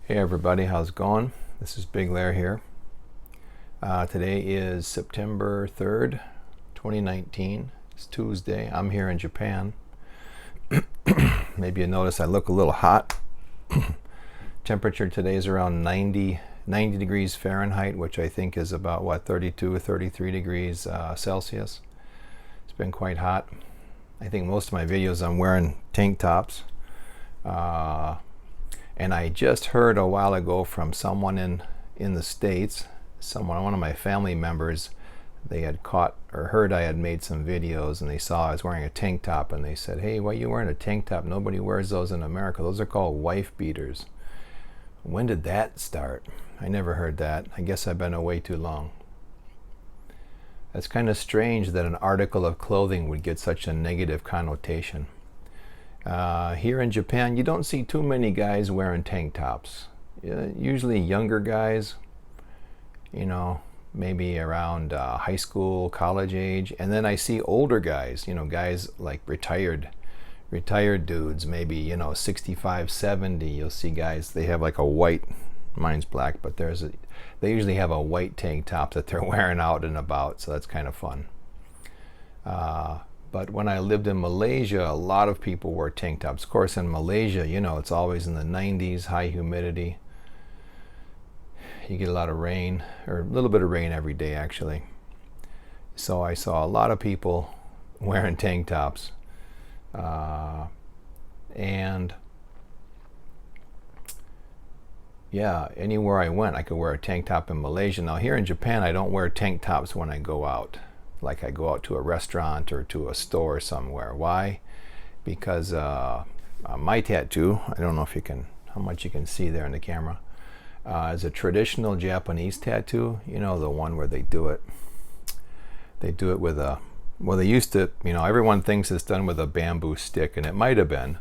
Hey everybody, how's it going? This is Big Lair here. Today is September 3rd, 2019. It's Tuesday. I'm here in Japan. Maybe you notice I look a little hot. Temperature today is around 90 degrees Fahrenheit, which I think is about, 32 or 33 degrees Celsius. It's been quite hot. I think most of my videos I'm wearing tank tops. And I just heard a while ago from someone in the States, one of my family members, they had caught or heard I had made some videos and they saw I was wearing a tank top and they said, "Hey, why are you wearing a tank top? Nobody wears those in America. Those are called wife beaters." When did that start? I never heard that. I guess I've been away too long. That's kind of strange that an article of clothing would get such a negative connotation. Here in Japan, you don't see too many guys wearing tank tops. Usually younger guys, maybe around high school, college age. And then I see older guys, guys like retired dudes, maybe, 65, 70. You'll see guys, they have like a white, mine's black, but they usually have a white tank top that they're wearing out and about. So that's kind of fun. But when I lived in Malaysia, a lot of people wore tank tops. Of course, in Malaysia, it's always in the 90s, high humidity. You get a lot of rain, or a little bit of rain every day, actually. So I saw a lot of people wearing tank tops. And yeah, anywhere I went, I could wear a tank top in Malaysia. Now, here in Japan, I don't wear tank tops when I go out. Like I go out to a restaurant or to a store somewhere. Why? Because my tattoo, I don't know how much you can see there in the camera, is a traditional Japanese tattoo. The one where they do it with they used to, everyone thinks it's done with a bamboo stick, and it might have been,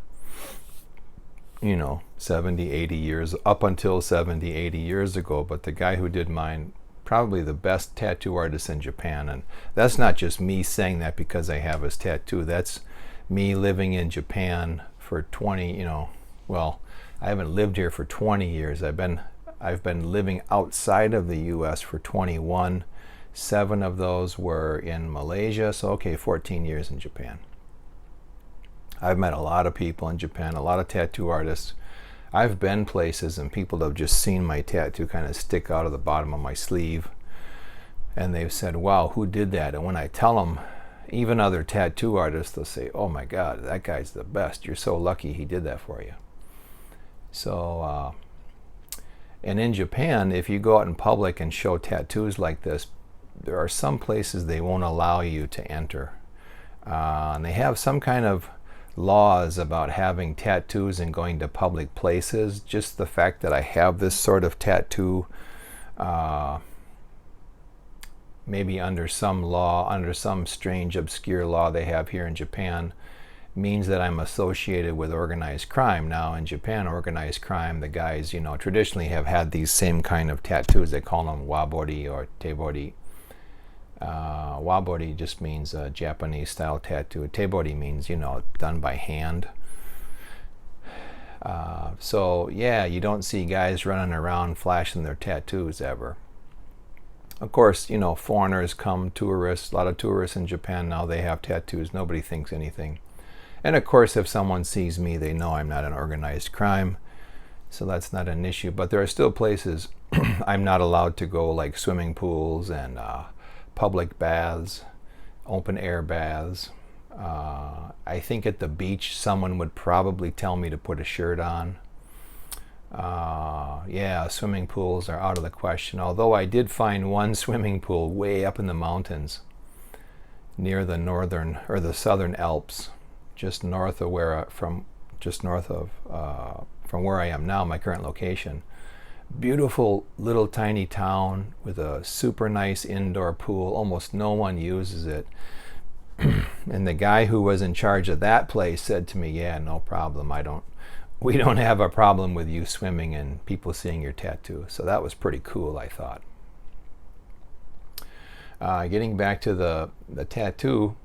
70, 80 years, up until 70, 80 years ago. But the guy who did mine, probably the best tattoo artist in Japan. And that's not just me saying that because I have his tattoo. That's me living in Japan for 20, I haven't lived here for 20 years. I've been living outside of the US for 21. 7 of those were in Malaysia. So 14 years in Japan. I've met a lot of people in Japan, a lot of tattoo artists. I've been places and people have just seen my tattoo kind of stick out of the bottom of my sleeve. And they've said, "Wow, who did that?" And when I tell them, even other tattoo artists, they'll say, "Oh my God, that guy's the best. You're so lucky he did that for you." So, and in Japan, if you go out in public and show tattoos like this, there are some places they won't allow you to enter. And they have some kind of laws about having tattoos and going to public places. Just the fact that I have this sort of tattoo, maybe under some strange obscure law they have here in Japan, means that I'm associated with organized crime. Now in Japan, organized crime, the guys traditionally have had these same kind of tattoos. They call them wabori or tebori. Wabori just means a Japanese style tattoo. Tebori means, done by hand. So yeah, you don't see guys running around flashing their tattoos ever. Of course, foreigners come, tourists, a lot of tourists in Japan now, they have tattoos. Nobody thinks anything. And of course, if someone sees me, they know I'm not an organized crime. So that's not an issue. But there are still places I'm not allowed to go, like swimming pools and public baths, open air baths. I think at the beach, someone would probably tell me to put a shirt on. Yeah, swimming pools are out of the question. Although I did find one swimming pool way up in the mountains near the northern or the southern Alps, just north of from where I am now, my current location. Beautiful little tiny town with a super nice indoor pool. Almost no one uses it. And the guy who was in charge of that place said to me, "Yeah, no problem. We don't have a problem with you swimming and people seeing your tattoo." So that was pretty cool, I thought. Getting back to the tattoo,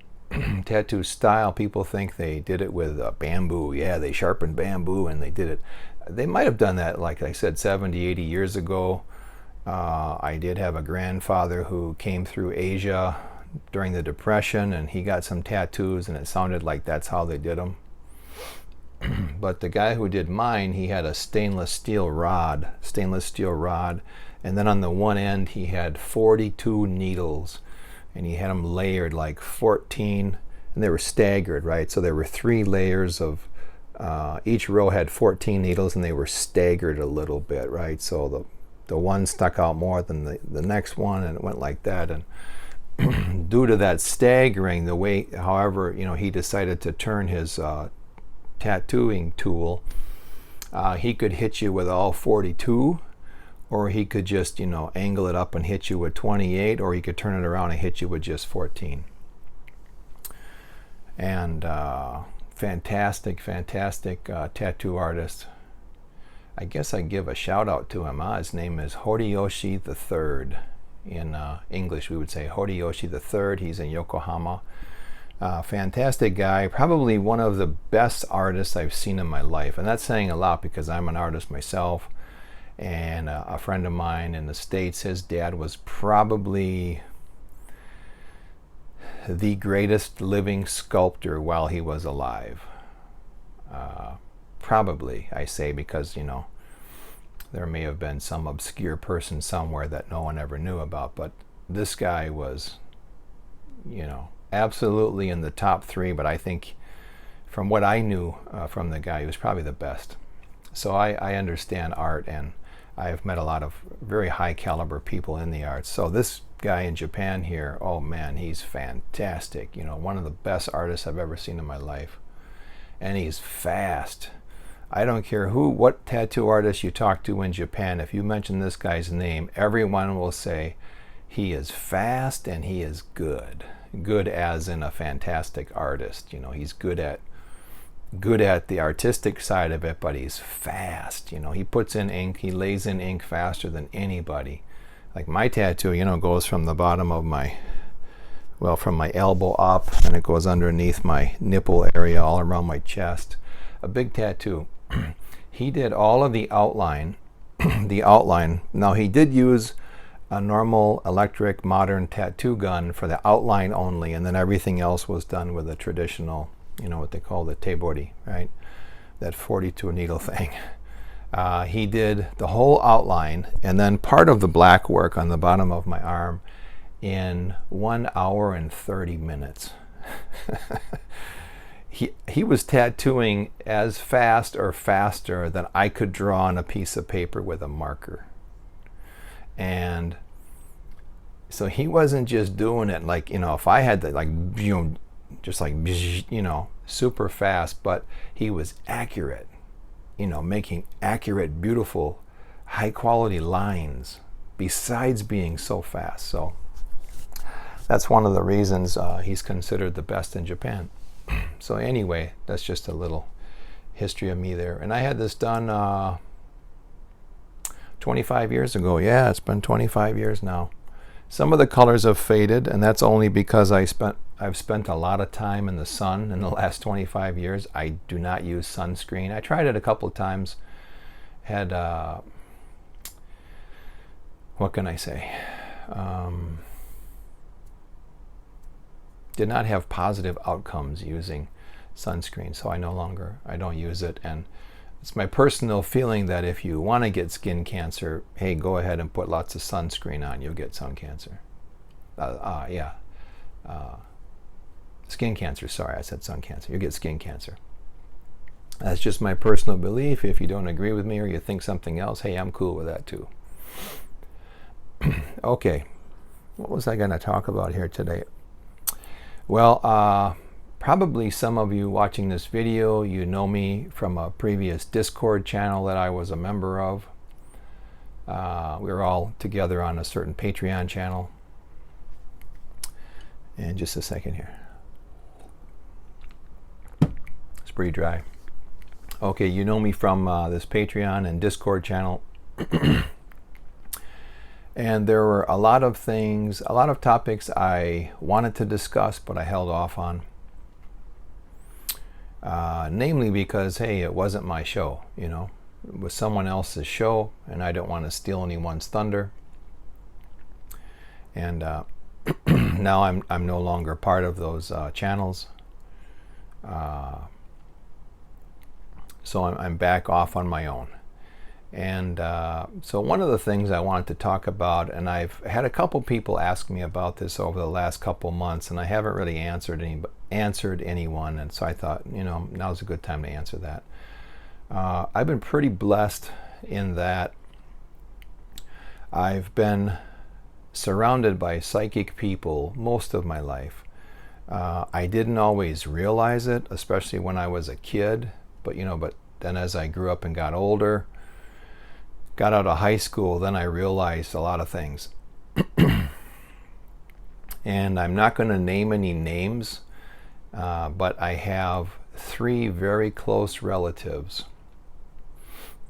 tattoo style. People think they did it with bamboo. Yeah, they sharpened bamboo and they did it. They might have done that, like I said, 70, 80 years ago. I did have a grandfather who came through Asia during the Depression, and he got some tattoos, and it sounded like that's how they did them. But the guy who did mine, he had a stainless steel rod, and then on the one end he had 42 needles, and he had them layered like 14, and they were staggered, right? So there were 3 layers of, each row had 14 needles, and they were staggered a little bit, right? So the one stuck out more than the next one, and it went like that. And due to that staggering, the way, however, he decided to turn his tattooing tool, he could hit you with all 42, or he could just, angle it up and hit you with 28, or he could turn it around and hit you with just 14. And fantastic tattoo artist. I guess I give a shout out to him. His name is Hideyoshi III. In English, we would say Hideyoshi III. He's in Yokohama. Fantastic guy. Probably one of the best artists I've seen in my life. And that's saying a lot because I'm an artist myself. And a friend of mine in the States, his dad was probably the greatest living sculptor while he was alive. Probably, I say, because, there may have been some obscure person somewhere that no one ever knew about, but this guy was, absolutely in the top 3, but I think from what I knew from the guy, he was probably the best. So I understand art, and I've met a lot of very high caliber people in the arts. So this guy in Japan here, oh man, he's fantastic. One of the best artists I've ever seen in my life. And he's fast. I don't care what tattoo artist you talk to in Japan, if you mention this guy's name, everyone will say he is fast and he is good. Good as in a fantastic artist. He's good at the artistic side of it, but he's fast. He puts in ink, he lays in ink faster than anybody. Like my tattoo, goes from the bottom of from my elbow up, and it goes underneath my nipple area all around my chest. A big tattoo. He did all of the outline. Now he did use a normal electric modern tattoo gun for the outline only, and then everything else was done with a traditional, what they call the teibori, right? That 42 needle thing. He did the whole outline and then part of the black work on the bottom of my arm in 1 hour and 30 minutes. He was tattooing as fast or faster than I could draw on a piece of paper with a marker. And so he wasn't just doing it like, if I had to just like, super fast, but he was accurate, making accurate, beautiful, high quality lines besides being so fast. So that's one of the reasons he's considered the best in Japan. So anyway, that's just a little history of me there. And I had this done 25 years ago. Yeah, it's been 25 years now. Some of the colors have faded, and that's only because I've spent a lot of time in the sun in the last 25 years. I do not use sunscreen. I tried it a couple of times. Had, what can I say? Did not have positive outcomes using sunscreen, so I don't use it. And it's my personal feeling that if you want to get skin cancer, hey, go ahead and put lots of sunscreen on, you'll get sun cancer. Skin cancer, sorry, I said sun cancer. You'll get skin cancer. That's just my personal belief. If you don't agree with me or you think something else, hey, I'm cool with that too. Okay, what was I going to talk about here today? Well, probably some of you watching this video, you know me from a previous Discord channel that I was a member of. We were all together on a certain Patreon channel. And just a second here. It's pretty dry. Okay, you know me from this Patreon and Discord channel. And there were a lot of things, a lot of topics I wanted to discuss, but I held off on. Namely because, hey, it wasn't my show, you know. It was someone else's show, and I don't want to steal anyone's thunder. And now I'm no longer part of those channels. So I'm back off on my own. And so one of the things I wanted to talk about, and I've had a couple people ask me about this over the last couple months, and I haven't really answered anyone, and so I thought, you know, now's a good time to answer that. I've been pretty blessed in that I've been surrounded by psychic people most of my life. I didn't always realize it, especially when I was a kid, but then as I grew up and got older, got out of high school, then I realized a lot of things. And I'm not going to name any names, but I have 3 very close relatives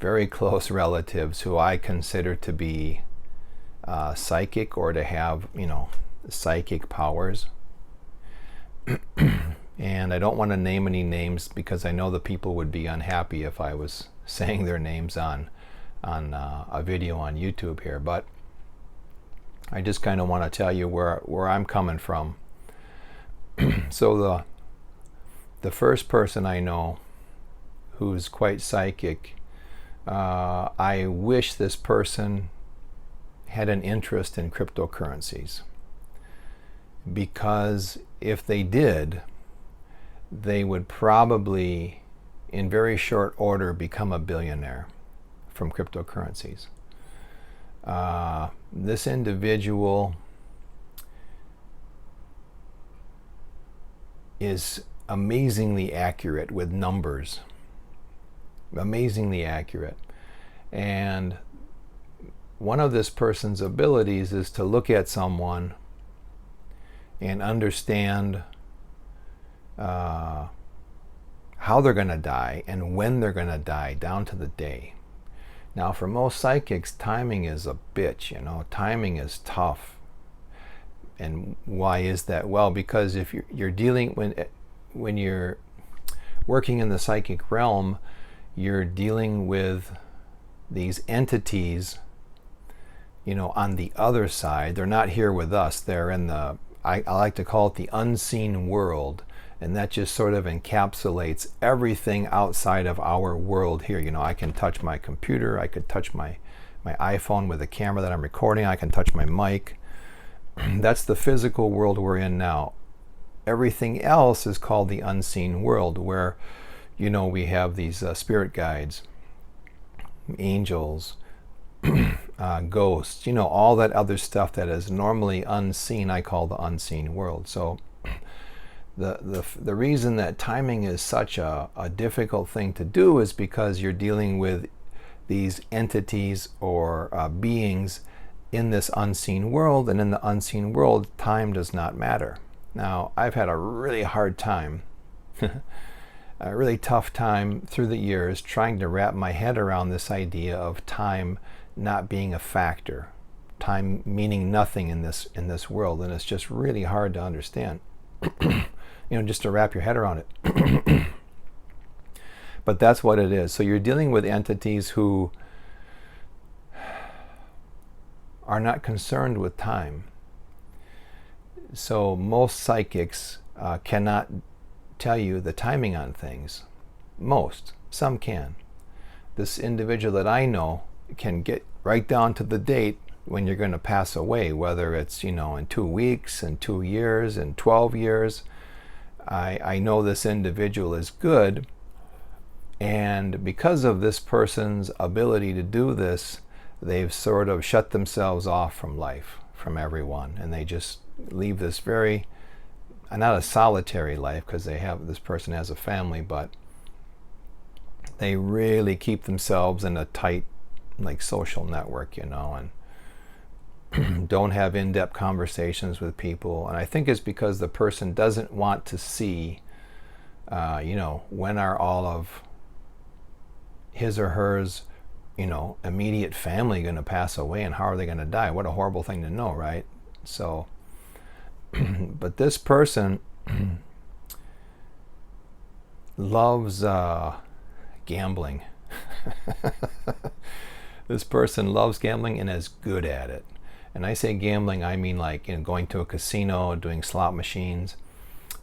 who I consider to be psychic, or to have, psychic powers. And I don't want to name any names because I know the people would be unhappy if I was saying their names on a video on YouTube here, but I just kind of want to tell you where I'm coming from. So the first person I know who's quite psychic, I wish this person had an interest in cryptocurrencies, because if they did, they would probably in very short order become a billionaire from cryptocurrencies. This individual is amazingly accurate with numbers. Amazingly accurate. And one of this person's abilities is to look at someone and understand how they're going to die and when they're going to die, down to the day. Now, for most psychics, timing is a bitch, timing is tough. And why is that? Well, because if you're dealing, when you're working in the psychic realm, you're dealing with these entities, on the other side. They're not here with us. They're in the, I like to call it the unseen world. And that just sort of encapsulates everything outside of our world here. I can touch my computer, I could touch my iPhone with a camera that I'm recording, I can touch my mic. That's the physical world we're in now. Everything else is called the unseen world, where, we have these spirit guides, angels, ghosts, all that other stuff that is normally unseen, I call the unseen world. So the reason that timing is such a difficult thing to do is because you're dealing with these entities or beings in this unseen world, and in the unseen world, time does not matter. Now, I've had a really hard time, a really tough time through the years trying to wrap my head around this idea of time not being a factor, time meaning nothing in this world, and it's just really hard to understand. Just to wrap your head around it. But that's what it is. So you're dealing with entities who are not concerned with time. So most psychics cannot tell you the timing on things. Most. Some can. This individual that I know can get right down to the date when you're going to pass away, whether it's, in 2 weeks, in 2 years, in 12 years. I know this individual is good, and because of this person's ability to do this, they've sort of shut themselves off from life, from everyone, and they just leave this very, not a solitary life, because this person has a family, but they really keep themselves in a tight, social network, and don't have in-depth conversations with people. And I think it's because the person doesn't want to see, when are all of his or hers immediate family going to pass away, and how are they going to die? What a horrible thing to know, right? So, but this person loves gambling. This person loves gambling and is good at it. And I say gambling, I mean like going to a casino, doing slot machines,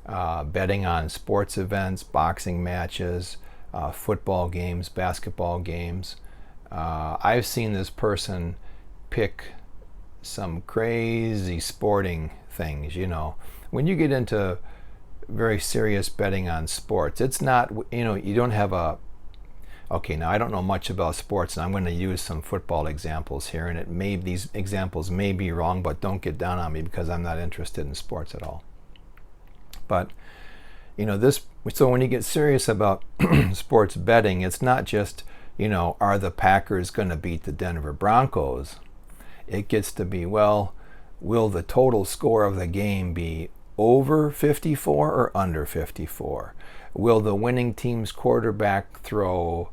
betting on sports events, boxing matches, football games, basketball games. I've seen this person pick some crazy sporting things. When you get into very serious betting on sports, it's not, you don't have a, okay, now I don't know much about sports, and I'm going to use some football examples here, and these examples may be wrong, but don't get down on me because I'm not interested in sports at all. But so when you get serious about sports betting, it's not just, are the Packers going to beat the Denver Broncos? It gets to be, well, will the total score of the game be over 54 or under 54? Will the winning team's quarterback throw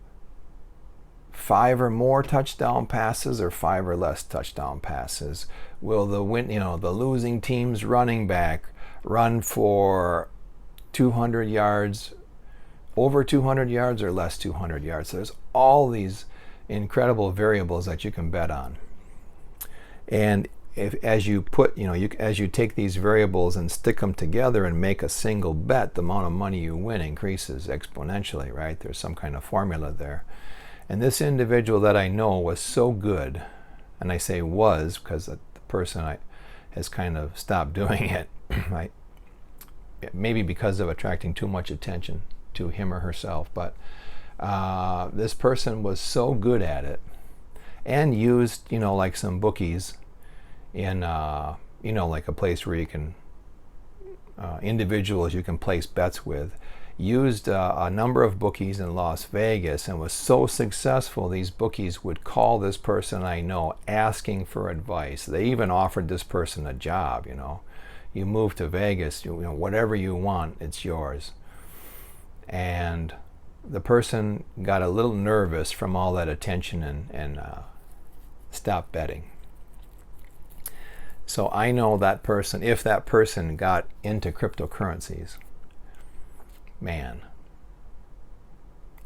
5 or more touchdown passes or 5 or less touchdown passes? Will the losing team's running back run for 200 yards, over 200 yards or less 200 yards? So there's all these incredible variables that you can bet on. And as you take these variables and stick them together and make a single bet, the amount of money you win increases exponentially, right? There's some kind of formula there. And this individual that I know was so good, and I say was because the person has kind of stopped doing it, right? Maybe because of attracting too much attention to him or herself, but this person was so good at it and used, like some bookies in, like a place where you can, individuals you can place bets with, used a number of bookies in Las Vegas and was so successful, these bookies would call this person I know asking for advice. They even offered this person a job, You move to Vegas, whatever you want, it's yours. And the person got a little nervous from all that attention and stopped betting. So I know that person, if that person got into cryptocurrencies, man,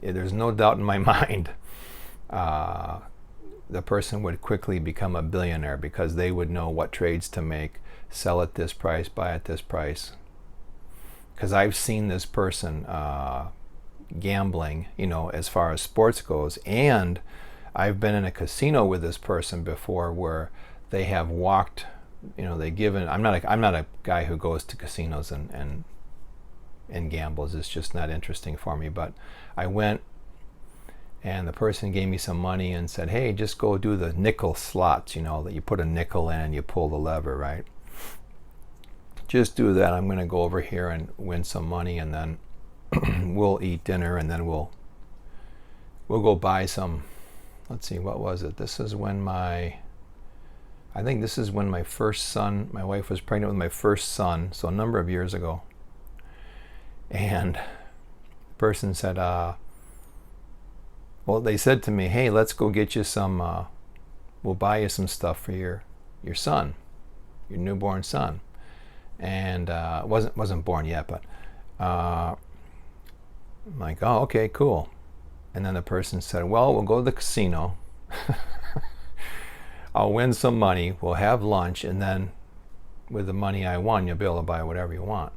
there's no doubt in my mind the person would quickly become a billionaire because they would know what trades to make, sell at this price, buy at this price. Because I've seen this person gambling, as far as sports goes, and I've been in a casino with this person before where they have walked, I'm not a guy who goes to casinos and gambles. It's just not interesting for me. But I went, and the person gave me some money and said, hey, just go do the nickel slots, that you put a nickel in and you pull the lever, right? Just do that. I'm going to go over here and win some money, and then we'll eat dinner, and then we'll go buy some. Let's see, what was it? I think this is when my first son, my wife was pregnant with my first son, so a number of years ago. And the person said, they said to me, hey, let's go get you some, we'll buy you some stuff for your son, your newborn son. And wasn't born yet, but I'm like, oh, okay, cool. And then the person said, well, we'll go to the casino. I'll win some money, we'll have lunch, and then with the money I won, you'll be able to buy whatever you want.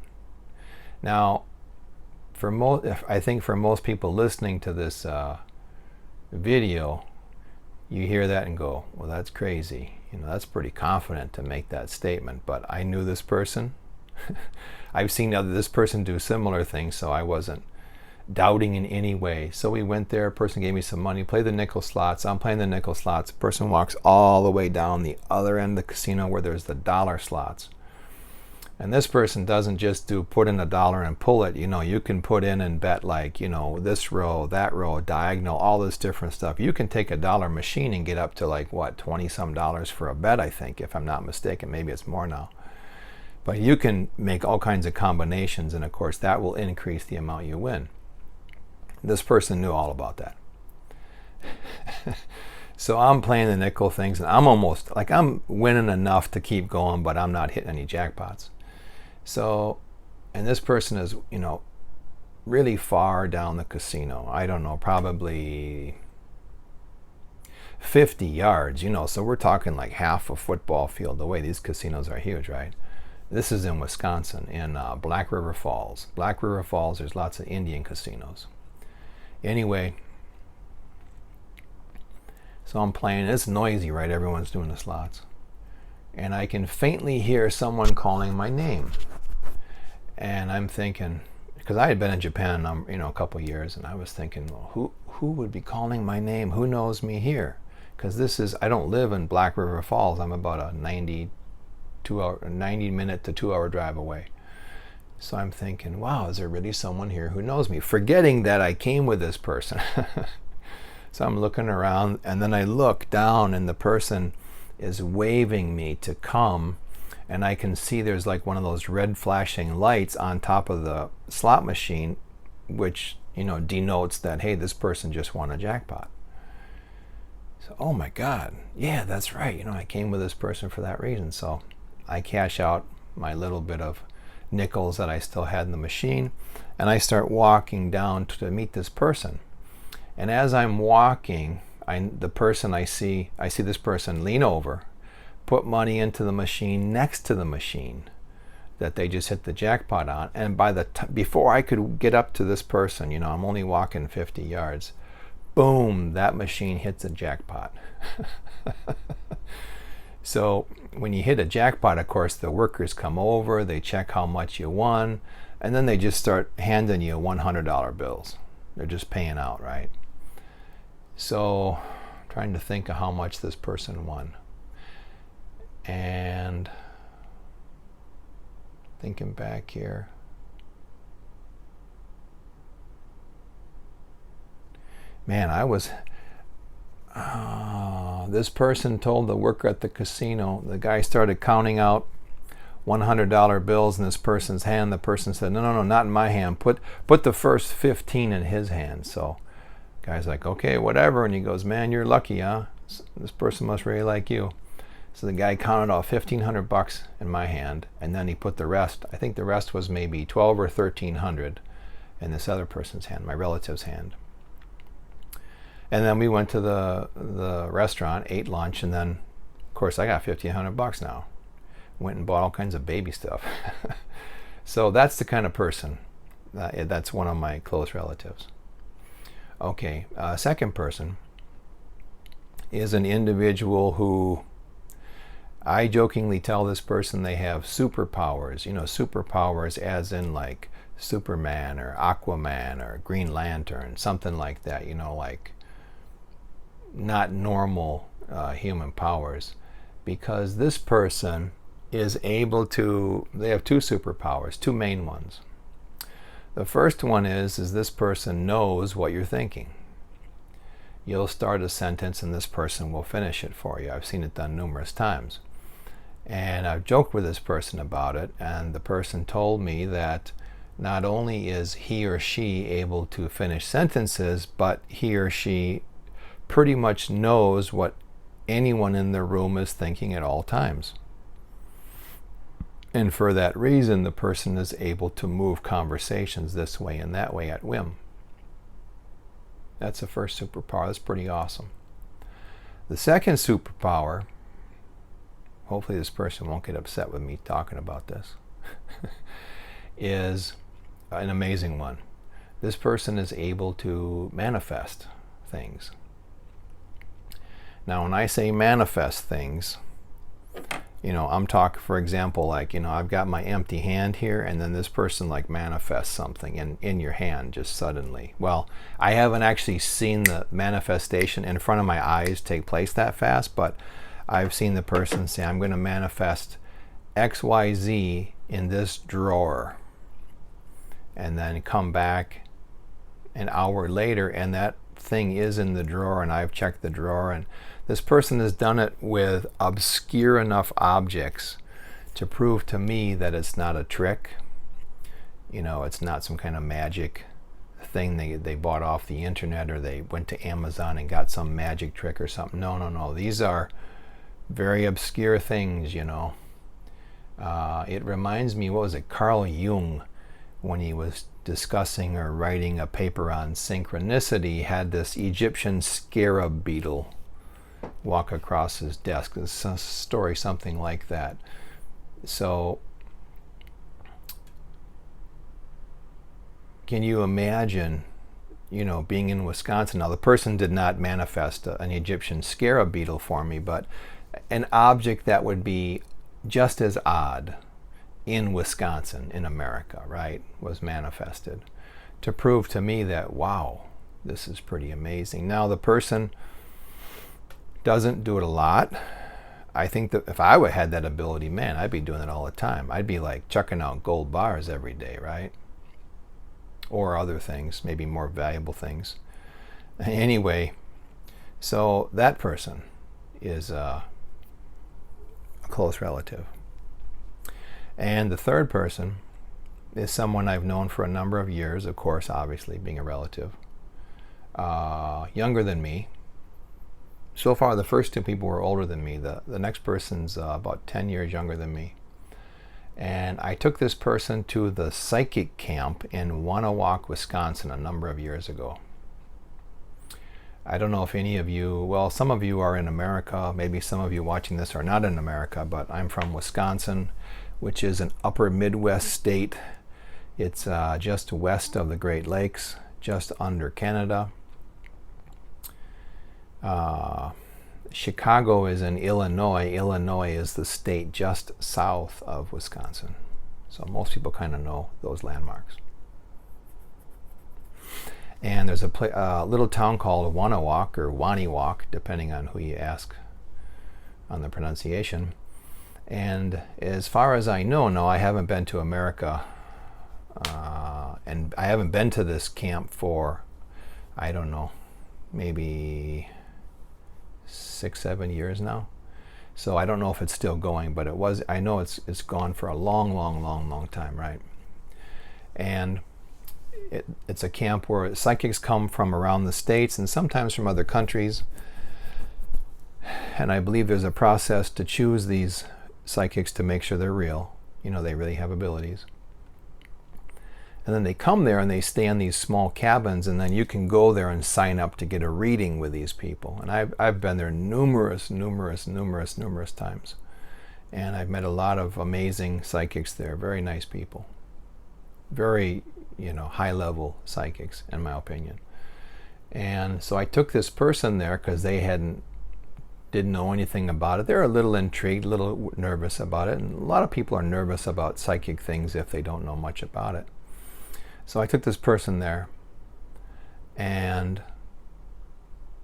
Now, I think for most people listening to this video, you hear that and go, well, that's crazy. That's pretty confident to make that statement. But I knew this person. I've seen this person do similar things, so I wasn't doubting in any way. So we went there, a person gave me some money, play the nickel slots. I'm playing the nickel slots. The person walks all the way down the other end of the casino where there's the dollar slots. And this person doesn't just put in $1 and pull it. You can put in and bet like, this row, that row, diagonal, all this different stuff. You can take a dollar machine and get up to like, what, 20 some dollars for a bet, I think, if I'm not mistaken. Maybe it's more now. But you can make all kinds of combinations, and of course that will increase the amount you win. This person knew all about that. So I'm playing the nickel things, and I'm almost like I'm winning enough to keep going, but I'm not hitting any jackpots. So, and this person is, really far down the casino. I don't know, probably 50 yards, so we're talking like half a football field away. These casinos are huge, right? This is in Wisconsin, in Black River Falls. Black River Falls, there's lots of Indian casinos. Anyway, so I'm playing. It's noisy, right? Everyone's doing the slots. And I can faintly hear someone calling my name. And I'm thinking, because I had been in Japan, a couple years, and I was thinking, well, who would be calling my name? Who knows me here? Because I don't live in Black River Falls. I'm about a 90 minute to 2 hour drive away. So I'm thinking, wow, is there really someone here who knows me? Forgetting that I came with this person. So I'm looking around, and then I look down, and the person is waving me to come, and I can see there's like one of those red flashing lights on top of the slot machine, which denotes that, hey, this person just won a jackpot. So, oh my God, yeah, that's right. I came with this person for that reason. So I cash out my little bit of nickels that I still had in the machine, and I start walking down to meet this person. And as I'm walking, I see this person lean over, put money into the machine next to the machine that they just hit the jackpot on. And before I could get up to this person, I'm only walking 50 yards, boom, that machine hits a jackpot. So when you hit a jackpot, of course, the workers come over, they check how much you won, and then they just start handing you $100 bills. They're just paying out, right? So trying to think of how much this person won. And thinking back here. Man, this person told the worker at the casino, the guy started counting out $100 bills in this person's hand. The person said, no, not in my hand. Put the first 15 in his hand. So guy's like, okay, whatever. And he goes, man, you're lucky, huh? This person must really like you. So the guy counted off $1,500 in my hand, and then he put the rest, I think the rest was maybe $1,200 or $1,300 in this other person's hand, my relative's hand. And then we went to the restaurant, ate lunch, and then, of course, I got $1,500 now. Went and bought all kinds of baby stuff. So that's the kind of person. That's one of my close relatives. Okay, second person is an individual who I jokingly tell this person they have superpowers. Superpowers as in like Superman or Aquaman or Green Lantern, something like that. Like not normal human powers, because this person is able to, they have two superpowers, two main ones. The first one is this person knows what you're thinking. You'll start a sentence and this person will finish it for you. I've seen it done numerous times. And I've joked with this person about it, and the person told me that not only is he or she able to finish sentences, but he or she pretty much knows what anyone in the room is thinking at all times. And for that reason, the person is able to move conversations this way and that way at whim. That's the first superpower. That's pretty awesome. The second superpower, hopefully this person won't get upset with me talking about this, is an amazing one. This person is able to manifest things. Now, when I say manifest things, I'm talking, for example, like, I've got my empty hand here, and then this person like manifests something in your hand just suddenly. Well, I haven't actually seen the manifestation in front of my eyes take place that fast, but I've seen the person say, I'm going to manifest XYZ in this drawer, and then come back an hour later and that thing is in the drawer, and I've checked the drawer, and this person has done it with obscure enough objects to prove to me that it's not a trick. It's not some kind of magic thing they bought off the internet, or they went to Amazon and got some magic trick or something. No, no, no. These are very obscure things, you know. It reminds me, what was it, Carl Jung, when he was discussing or writing a paper on synchronicity, had this Egyptian scarab beetle walk across his desk. It's a story something like that. So can you imagine, you know, being in Wisconsin? Now, the person did not manifest an Egyptian scarab beetle for me, but an object that would be just as odd in Wisconsin, in America, right, was manifested to prove to me that, wow, this is pretty amazing. Now, the person doesn't do it a lot. I think that if I would had that ability, man, I'd be doing it all the time. I'd be like chucking out gold bars every day, right? Or other things, maybe more valuable things. Anyway, so that person is a close relative. And the third person is someone I've known for a number of years, of course, obviously, being a relative. Younger than me. So far, the first two people were older than me. The next person's about 10 years younger than me. And I took this person to the psychic camp in Wanawak, Wisconsin, a number of years ago. I don't know if any of you, well, some of you are in America. Maybe some of you watching this are not in America, but I'm from Wisconsin, which is an upper Midwest state. It's just west of the Great Lakes, just under Canada. Chicago is in Illinois. Illinois is the state just south of Wisconsin. So most people kind of know those landmarks. And there's a little town called Wanawak, or Waniwak, depending on who you ask on the pronunciation. And as far as I know, no, I haven't been to America, and I haven't been to this camp for, I don't know, maybe 6-7 years now. So I don't know if it's still going, but it was. I know it's gone for a long time, right? And it's a camp where psychics come from around the states and sometimes from other countries. And I believe there's a process to choose these psychics to make sure they're real. You know, they really have abilities. And then they come there and they stay in these small cabins, and then you can go there and sign up to get a reading with these people. And I've been there numerous times. And I've met a lot of amazing psychics there, very nice people. Very, you know, high-level psychics, in my opinion. And so I took this person there because they didn't know anything about it. They're a little intrigued, a little nervous about it. And a lot of people are nervous about psychic things if they don't know much about it. So I took this person there, and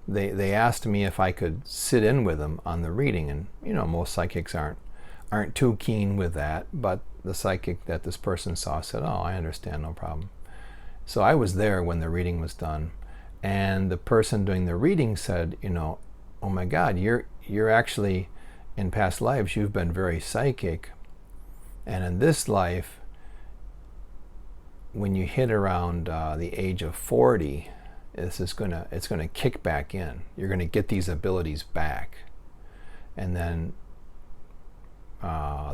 they asked me if I could sit in with them on the reading. And, you know, most psychics aren't too keen with that, but the psychic that this person saw said, "Oh, I understand, no problem." So I was there when the reading was done, and the person doing the reading said, you know, "Oh my God, you're actually, in past lives, you've been very psychic, and in this life, when you hit around the age of 40, it's gonna kick back in. You're gonna get these abilities back, and then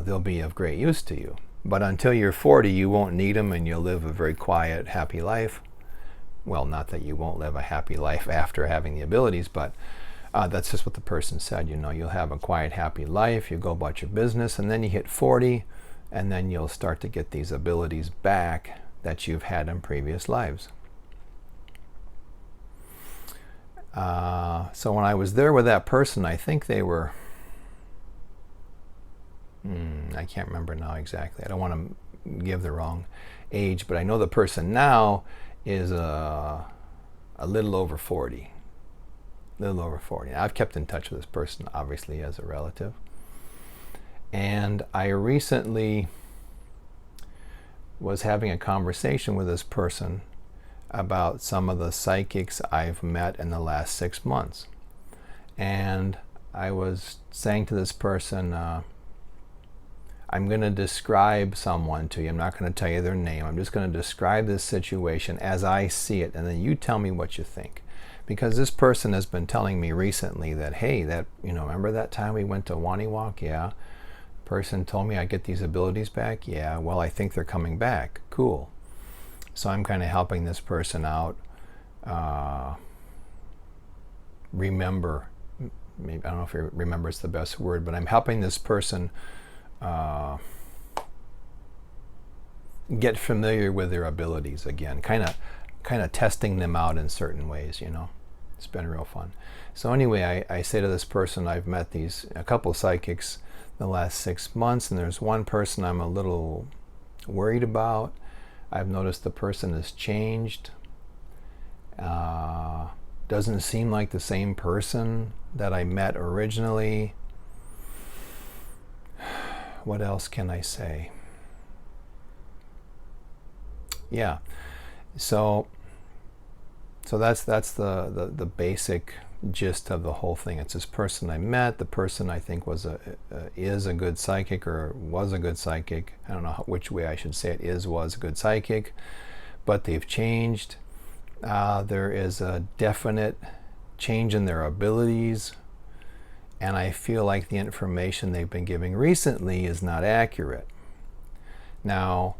they'll be of great use to you. But until you're 40, you won't need them, and you'll live a very quiet, happy life." Well, not that you won't live a happy life after having the abilities, but that's just what the person said. You know, you'll have a quiet, happy life, you go about your business, and then you hit 40, and then you'll start to get these abilities back that you've had in previous lives. So when I was there with that person, I think they were, I can't remember now exactly. I don't want to give the wrong age, but I know the person now is a little over 40. I've kept in touch with this person, obviously, as a relative. And I recently was having a conversation with this person about some of the psychics I've met in the last 6 months. And I was saying to this person, I I'm going to describe someone to you. I'm not going to tell you their name. I'm just going to describe this situation as I see it, and then you tell me what you think. Because this person has been telling me recently that, hey, remember that time we went to Wani Walk? Yeah. Person told me I get these abilities back. Yeah. Well, I think they're coming back. Cool. So I'm kind of helping this person out. Remember, maybe, I don't know if remember is the best word, but I'm helping this person get familiar with their abilities again, kind of testing them out in certain ways. It's been real fun. So anyway, I say to this person, I've met a couple of psychics the last 6 months, and there's one person I'm a little worried about. I've noticed the person has changed. Doesn't seem like the same person that I met originally. What else can I say? Yeah. So that's the basic gist of the whole thing. It's this person I met. The person I think is a good psychic, or was a good psychic. I don't know which way I should say it. Was a good psychic, but they've changed. There is a definite change in their abilities, and I feel like the information they've been giving recently is not accurate. Now,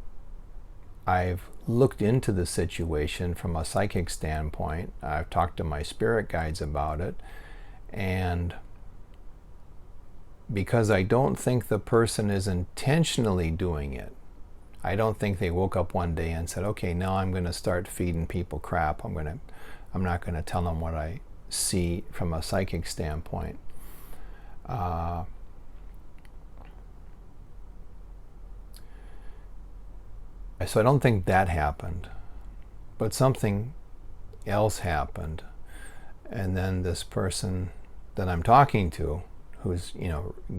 I've looked into the situation from a psychic standpoint. I've talked to my spirit guides about it, and because I don't think the person is intentionally doing it, I don't think they woke up one day and said, okay, now I'm going to start feeding people crap. I'm not going to tell them what I see from a psychic standpoint. So I don't think that happened, but something else happened. And then this person that I'm talking to, who's,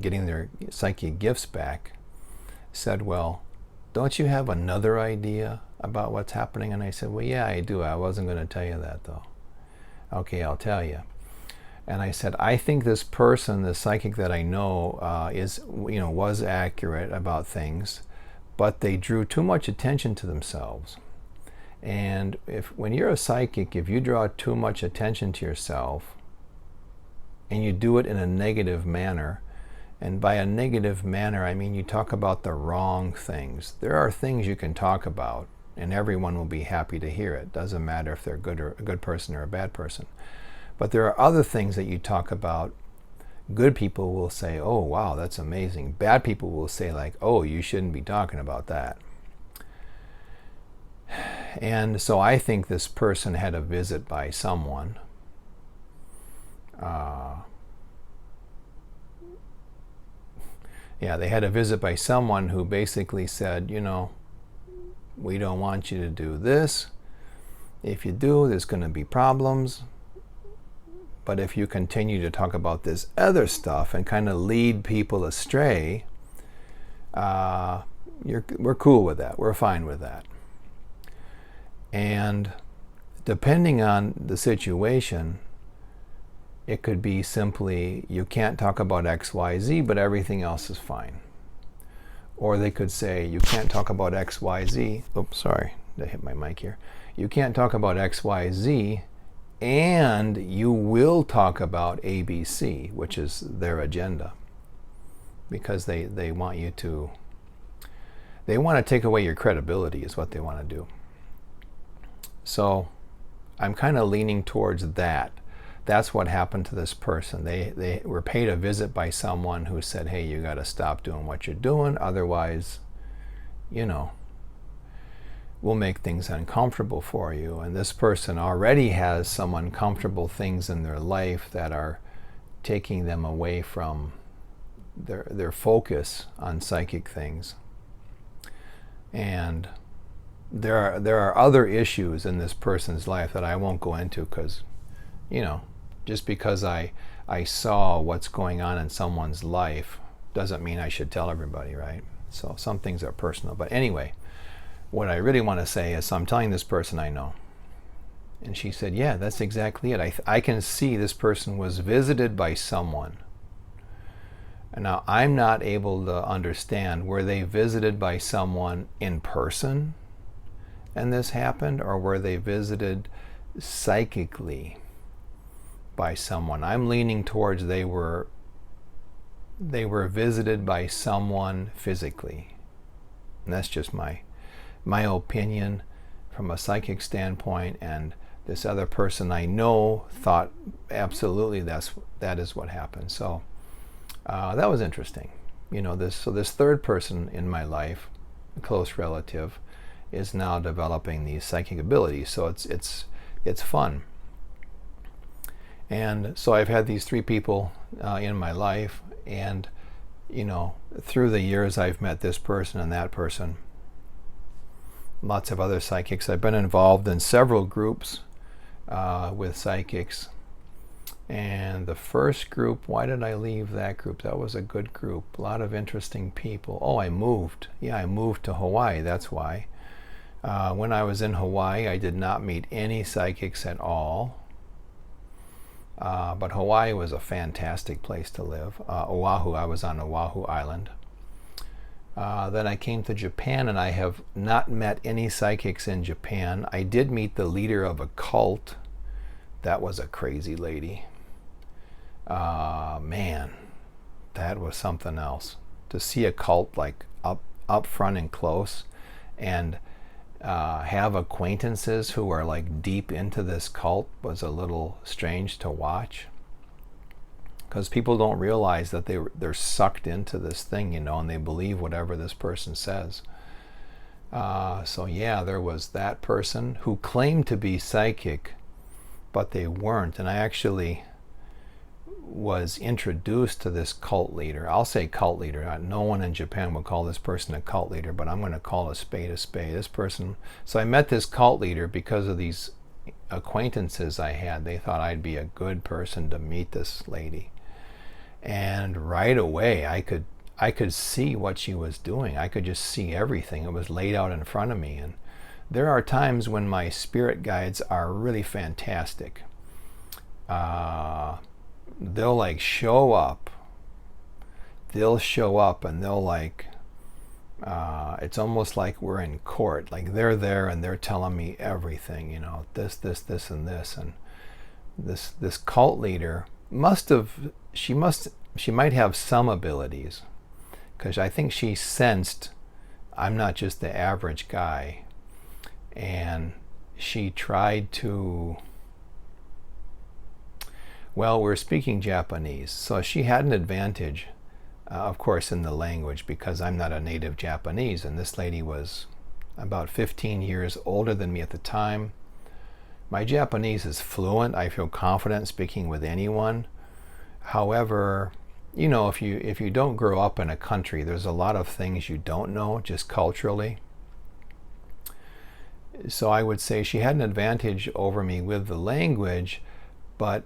getting their psychic gifts back, said, well, don't you have another idea about what's happening? And I said, well, yeah, I do. I wasn't going to tell you that, though. Okay, I'll tell you. And I said, I think this person, the psychic that I know, was accurate about things, but they drew too much attention to themselves. And when you're a psychic, if you draw too much attention to yourself, and you do it in a negative manner, and by a negative manner, I mean you talk about the wrong things. There are things you can talk about, and everyone will be happy to hear it. Doesn't matter if they're a good person or a bad person. But there are other things that you talk about. Good people will say, oh, wow, that's amazing. Bad people will say, like, oh, you shouldn't be talking about that. And so I think this person had a visit by someone. They had a visit by someone who basically said, we don't want you to do this. If you do, there's going to be problems. But if you continue to talk about this other stuff and kind of lead people astray, we're cool with that. We're fine with that. And depending on the situation, it could be simply, you can't talk about X, Y, Z, but everything else is fine. Or they could say, you can't talk about X, Y, Z. Oops, sorry, I hit my mic here. You can't talk about X, Y, Z, and you will talk about A, B, C, which is their agenda. Because they want you to, they want to take away your credibility is what they want to do. So I'm kind of leaning towards that. That's what happened to this person. They were paid a visit by someone who said, hey, you got to stop doing what you're doing. Otherwise, we'll make things uncomfortable for you. And this person already has some uncomfortable things in their life that are taking them away from their focus on psychic things. And there are other issues in this person's life that I won't go into because, just because I saw what's going on in someone's life doesn't mean I should tell everybody, right? So some things are personal. But anyway, what I really want to say is, so I'm telling this person I know. And she said, yeah, that's exactly it. I can see this person was visited by someone. Now, I'm not able to understand, were they visited by someone in person and this happened, or were they visited psychically by someone? I'm leaning towards they were visited by someone physically. And that's just my opinion from a psychic standpoint, and this other person I know thought absolutely that is what happened. So that was interesting. This third person in my life, a close relative, is now developing these psychic abilities. So it's fun. And so I've had these three people in my life, and through the years I've met this person and that person, lots of other psychics. I've been involved in several groups with psychics. And the first group, why did I leave that group? That was a good group. A lot of interesting people. Oh, I moved. Yeah, I moved to Hawaii. That's why. When I was in Hawaii, I did not meet any psychics at all. But Hawaii was a fantastic place to live. Oahu, I was on Oahu Island. Then I came to Japan, and I have not met any psychics in Japan. I did meet the leader of a cult. That was a crazy lady. Man, that was something else. To see a cult like up front and close, and have acquaintances who are like deep into this cult was a little strange to watch, because people don't realize that they're sucked into this thing, and they believe whatever this person says. So yeah, there was that person who claimed to be psychic, but they weren't. And I actually was introduced to this cult leader. I'll say cult leader. No one in Japan would call this person a cult leader, but I'm going to call a spade a spade. This person. So I met this cult leader because of these acquaintances I had. They thought I'd be a good person to meet this lady. And right away, I could see what she was doing. I could just see everything. It was laid out in front of me. And there are times when my spirit guides are really fantastic. They'll like show up. They'll show up and they'll like, it's almost like we're in court. Like they're there and they're telling me everything, this, and this. And this cult leader she might have some abilities, because I think she sensed I'm not just the average guy. And she tried to, we're speaking Japanese, so she had an advantage, of course, in the language, because I'm not a native Japanese, and this lady was about 15 years older than me at the time. My Japanese is fluent. I feel confident speaking with anyone. However, if you don't grow up in a country, there's a lot of things you don't know just culturally. So I would say she had an advantage over me with the language, but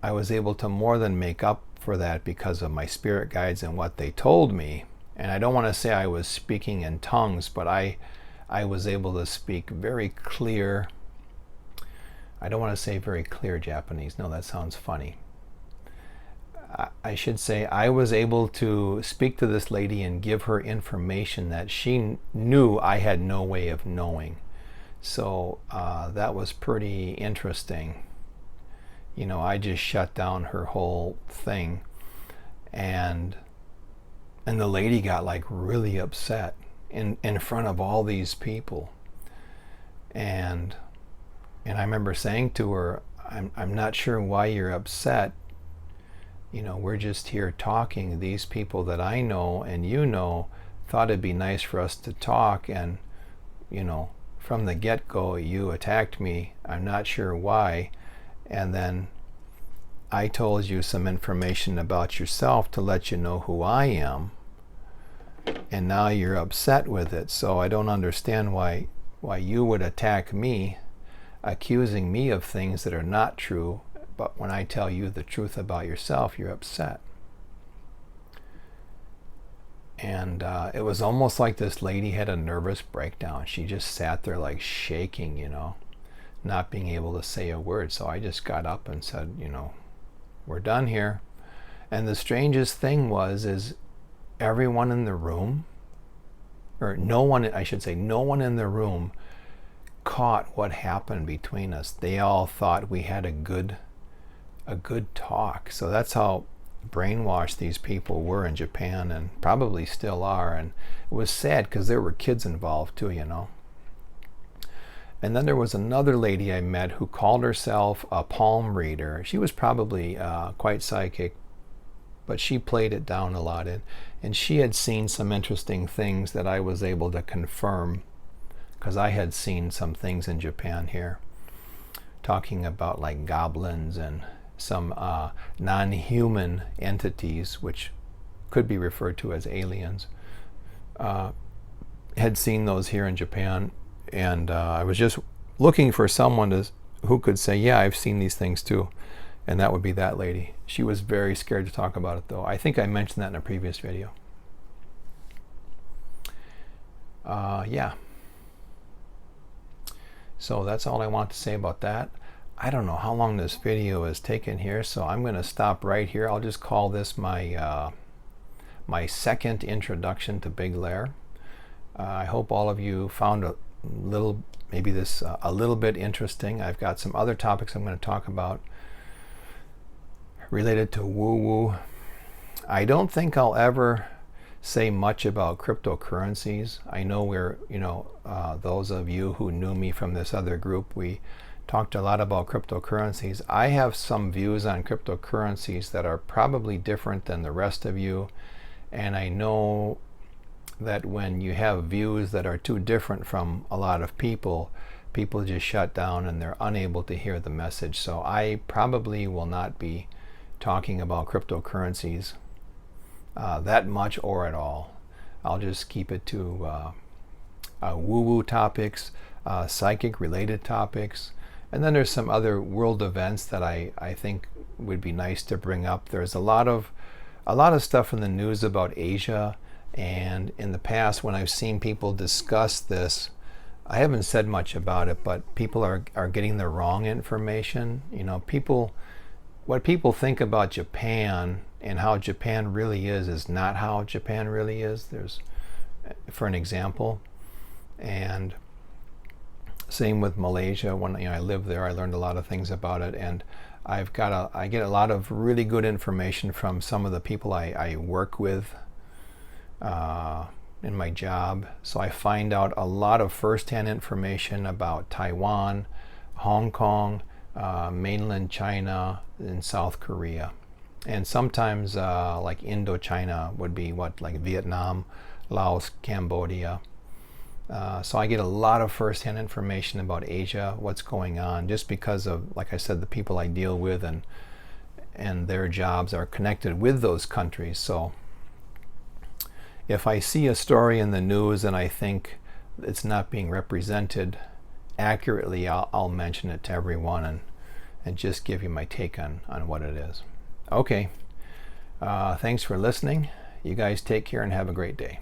I was able to more than make up for that because of my spirit guides and what they told me. And I don't want to say I was speaking in tongues, but I was able to speak very clear. I don't want to say very clear Japanese. No, that sounds funny. I should say I was able to speak to this lady and give her information that she knew I had no way of knowing. So that was pretty interesting. I just shut down her whole thing, and the lady got like really upset in front of all these people. And I remember saying to her, I'm not sure why you're upset. We're just here talking. These people that I know and thought it'd be nice for us to talk, and from the get-go you attacked me. I'm not sure why. And then I told you some information about yourself to let you know who I am, and now you're upset with it. So I don't understand why you would attack me, accusing me of things that are not true, but when I tell you the truth about yourself, you're upset. And it was almost like this lady had a nervous breakdown. She just sat there like shaking, not being able to say a word. So I just got up and said, we're done here. And the strangest thing is everyone in the room, or no one, I should say, no one in the room caught what happened between us. They all thought we had a good talk. So that's how brainwashed these people were in Japan, and probably still are. And it was sad because there were kids involved too, you know. And then there was another lady I met who called herself a palm reader. She was probably quite psychic, but she played it down a lot. And she had seen some interesting things that I was able to confirm, because I had seen some things in Japan here, talking about like goblins and some non-human entities, which could be referred to as aliens. Had seen those here in Japan, and I was just looking for someone who could say, yeah, I've seen these things too, and that would be that lady. She was very scared to talk about it, though. I think I mentioned that in a previous video. Yeah. So that's all I want to say about that. I don't know how long this video is taken here, so I'm going to stop right here. I'll just call this my my second introduction to Big Lair. I hope all of you found a little, maybe this a little bit interesting. I've got some other topics I'm going to talk about related to woo-woo. I don't think I'll ever say much about cryptocurrencies. I know those of you who knew me from this other group, we talked a lot about cryptocurrencies. I have some views on cryptocurrencies that are probably different than the rest of you, and I know that when you have views that are too different from a lot of people just shut down and they're unable to hear the message. So I probably will not be talking about cryptocurrencies that much or at all. I'll just keep it to woo-woo topics, psychic related topics, and then there's some other world events that I think would be nice to bring up. There's a lot of stuff in the news about Asia, and in the past when I've seen people discuss this, I haven't said much about it, but people are getting the wrong information. You know, what people think about Japan and how Japan really is not how Japan really is. There's, for an example, and same with Malaysia. When I lived there, I learned a lot of things about it, and I get a lot of really good information from some of the people I work with in my job. So I find out a lot of first-hand information about Taiwan, Hong Kong, mainland China, and South Korea. And sometimes like Indochina would be like Vietnam, Laos, Cambodia. So I get a lot of first-hand information about Asia, what's going on, just because of, like I said, the people I deal with and their jobs are connected with those countries. So if I see a story in the news and I think it's not being represented accurately, I'll mention it to everyone and just give you my take on what it is. Okay. Thanks for listening. You guys take care and have a great day.